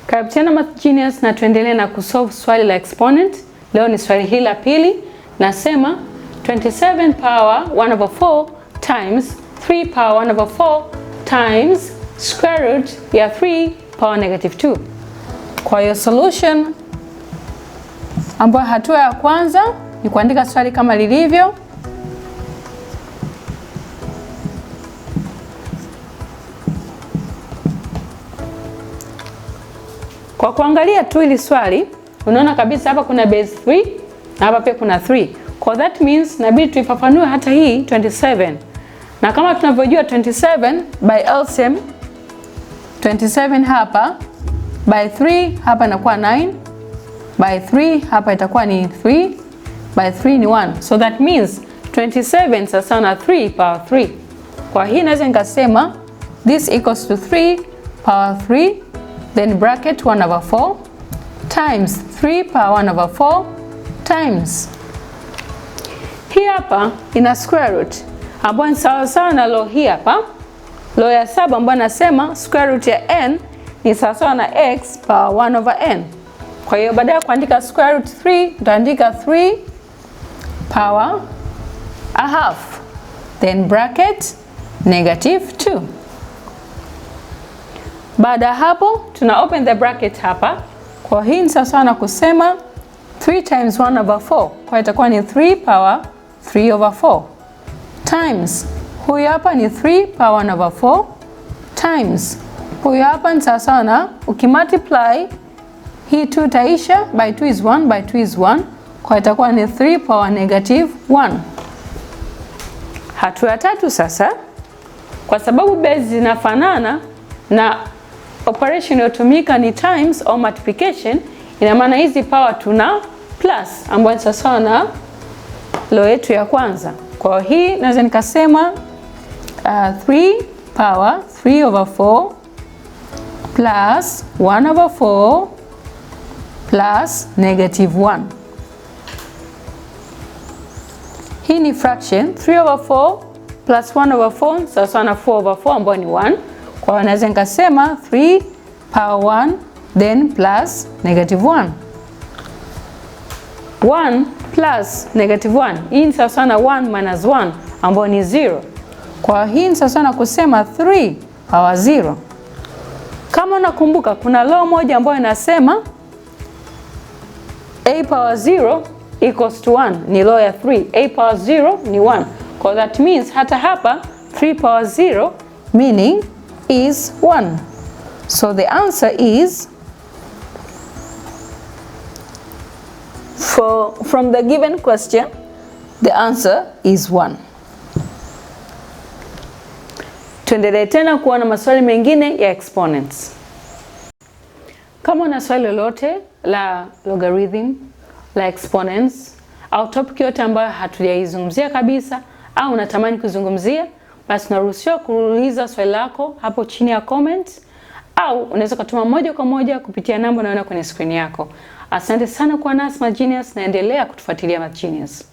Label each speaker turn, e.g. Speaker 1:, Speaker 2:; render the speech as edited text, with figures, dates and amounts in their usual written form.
Speaker 1: Karibu tena MathGenius na tuendelee na kusolve swali la exponent. Leo ni swali hili la pili. Nasema 27 power 1/4 times 3 power 1/4 times square root ya 3 power -2. Kwa hiyo solution ambayo hatua ya kwanza ni kuandika swali kama lilivyo. Kwa kuangalia tu hili swali, unaona kabisa hapa kuna base 3 na hapa pia kuna 3. Kwa that means inabidi tuifafanue hata hii 27. Na kama tunavyojua 27 by LCM 27 hapa by 3 hapa inakuwa 9, by 3 hapa itakuwa ni 3, by 3 ni 1. So that means 27 sasa na 3 power 3. Kwa hii naweza nikasema this equals to 3 power 3 then bracket 1/4 times 3 power 1/4 times hii hapa ina square root ambayo ni sawa sawa na law hii hapa, law ya 7 ambayo nasema square root ya n ni sawa sawa na x power 1/n. Kwa hiyo baada ya kuandika square root 3 utaandika 3 power a half then bracket -2. Baada ya hapo tuna open the bracket hapa. Kwa hii ni sawa na kusema 3 times 1/4. Kwa itakuwa ni 3 power 3/4 times huyu hapa ni 3 power 1/4 times huyu hapa ni sawa na ukimultiply hii 2 taisha by 2 is 1 by 2 is 1. Kwa itakuwa ni 3 power -1. Hatua ya tatu sasa, kwa sababu base zinafanana na operation inayotumika ni times au multiplication, ina maana hizi power tuna plus ambayo ni sawa na law yetu ya kwanza. Kwa hii naweza nikasema 3 power 3/4 plus 1/4 plus -1. Hii ni fraction 3/4 plus 1/4 sawa na 4/4 ambayo ni 1. Kwa hiyo naweza nikasema 3 power 1 then plus -1. 1 plus -1. Hii ni sawa na 1 minus 1 ambayo ni 0. Kwa hii ni sawa na kusema 3 power 0. Kama unakumbuka kuna law moja ambayo inasema a power 0 equals to 1. Ni law ya 3. A power 0 ni 1. Kwa that means hata hapa 3 power 0 meaning is 1. So the answer is from the given question, the answer is 1. Tuendelee tena kuona maswali mengine ya exponents. Kama una swali lolote la logarithm, la exponents au topic yote ambayo hatujaizungumzia kabisa au unatamani kuzungumzia, basi unaruhusiwa kuuliza swali lako hapo chini ya comment au unaweza kutuma moja kwa moja kupitia namba unayoona kwenye screen yako. Asante sana kwa nasi MathGenius na endelea kutufuatilia MathGenius.